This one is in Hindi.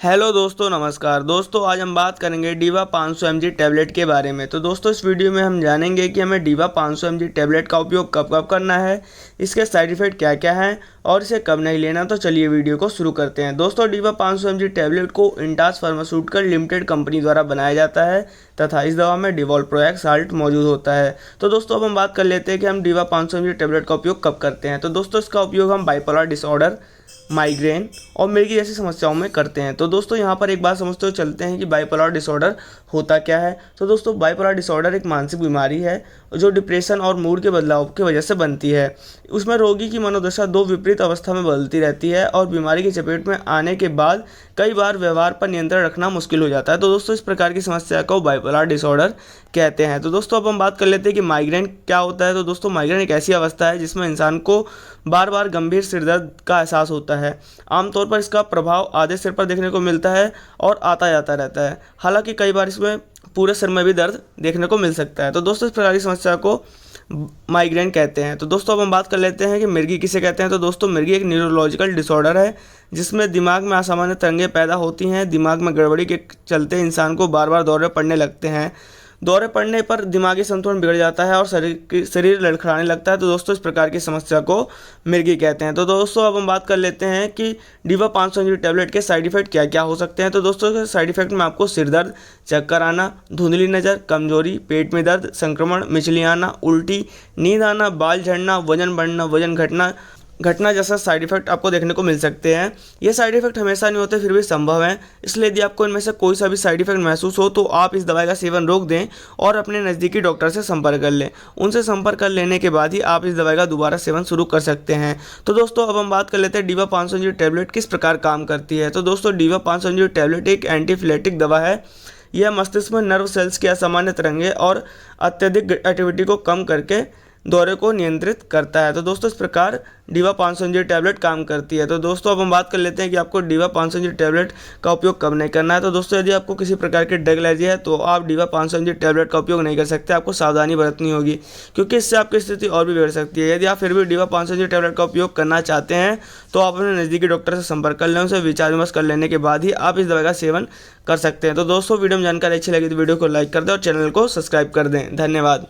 हेलो दोस्तों, नमस्कार दोस्तों। आज हम बात करेंगे डीवा 500 mg टैबलेट के बारे में। तो दोस्तों इस वीडियो में हम जानेंगे कि हमें डीवा 500 mg टैबलेट का उपयोग कब कब करना है, इसके साइड इफ़ेक्ट क्या क्या हैं और इसे कब नहीं लेना। तो चलिए वीडियो को शुरू करते हैं। दोस्तों डीवा 500 mg टैबलेट को इंटास फार्मास्यूटिकल लिमिटेड कंपनी द्वारा बनाया जाता है तथा इस दवा में डिवॉल्प्रोएक साल्ट मौजूद होता है। तो दोस्तों अब हम बात कर लेते हैं कि हम डीवा 500 mg टैबलेट का उपयोग कब करते हैं। तो दोस्तों इसका उपयोग हम बाइपोलर डिसऑर्डर, माइग्रेन और मिर्गी जैसी समस्याओं में करते हैं। तो दोस्तों यहाँ पर एक बात समझते हुए चलते हैं कि बाइपोलर डिसऑर्डर होता क्या है। तो दोस्तों बाइपोलर डिसऑर्डर एक मानसिक बीमारी है जो डिप्रेशन और मूड के बदलाव की वजह से बनती है। उसमें रोगी की मनोदशा दो विपरीत अवस्था में बदलती रहती है और बीमारी की चपेट में आने के बाद कई बार व्यवहार पर नियंत्रण रखना मुश्किल हो जाता है। तो दोस्तों इस प्रकार की समस्या को बाइपोलर डिसऑर्डर कहते हैं। तो दोस्तों अब हम बात कर लेते हैं कि माइग्रेन क्या होता है। तो दोस्तों माइग्रेन एक ऐसी अवस्था है जिसमें इंसान को बार बार गंभीर सिरदर्द का एहसास होता है। आमतौर पर इसका प्रभाव आधे सिर पर देखने को मिलता है और आता जाता रहता है। हालांकि कई बार इसमें पूरे सिर में भी दर्द देखने को मिल सकता है। तो दोस्तों इस प्रकार की समस्या को माइग्रेन कहते हैं। तो दोस्तों अब हम बात कर लेते हैं कि मिर्गी किसे कहते हैं। तो दोस्तों मिर्गी एक न्यूरोलॉजिकल डिसऑर्डर है जिसमें दिमाग में असामान्य तरंगें पैदा होती हैं। दिमाग में गड़बड़ी के चलते इंसान को बार बार दौरे पड़ने लगते हैं। दौरे पड़ने पर दिमागी संतुलन बिगड़ जाता है और शरीर लड़खड़ाने लगता है। तो दोस्तों इस प्रकार की समस्या को मिर्गी कहते हैं। तो दोस्तों अब हम बात कर लेते हैं कि डीवा 500 mg टैबलेट के साइड इफ़ेक्ट क्या क्या हो सकते हैं। तो दोस्तों के साइड इफ़ेक्ट में आपको सिर दर्द, चक्कर आना, धुंधली नज़र, कमजोरी, पेट में दर्द, संक्रमण, मिचली आना, उल्टी, नींद आना, बाल झड़ना, वजन बढ़ना, वजन घटना जैसा साइड इफ़ेक्ट आपको देखने को मिल सकते हैं। ये साइड इफ़ेक्ट हमेशा नहीं होते, फिर भी संभव है। इसलिए यदि आपको इनमें से कोई सा भी साइड इफ़ेक्ट महसूस हो तो आप इस दवाई का सेवन रोक दें और अपने नज़दीकी डॉक्टर से संपर्क कर लें। उनसे संपर्क कर लेने के बाद ही आप इस दवाई का दोबारा सेवन शुरू कर सकते हैं। तो दोस्तों अब हम बात कर लेते हैं डीवा 500 mg टैबलेट किस प्रकार काम करती है। तो दोस्तों डीवा 500 mg टैबलेट एक एंटीफिलेटिक दवा है। यह मस्तिष्क में नर्व सेल्स की असामान्य तरंगें और अत्यधिक एक्टिविटी को कम करके दौरे को नियंत्रित करता है। तो दोस्तों इस प्रकार डीवा 500 mg टैबलेट काम करती है। तो दोस्तों अब हम बात कर लेते हैं कि आपको डीवा 500 mg टैबलेट का उपयोग कब नहीं करना है। तो दोस्तों यदि आपको किसी प्रकार की ड्रग एलर्जी है तो आप डीवा 500 mg टैबलेट का उपयोग नहीं कर सकते। आपको सावधानी बरतनी होगी क्योंकि इससे आपकी स्थिति और भी बिगड़ सकती है। यदि आप फिर भी डीवा 500 mg टैबलेट का उपयोग करना चाहते हैं तो आप अपने नज़दीकी डॉक्टर से संपर्क कर लें। उनसे विचार विमर्श कर लेने के बाद ही आप इस दवाई का सेवन कर सकते हैं। तो दोस्तों वीडियो में जानकारी अच्छी लगी तो वीडियो को लाइक कर दें और चैनल को सब्सक्राइब कर दें। धन्यवाद।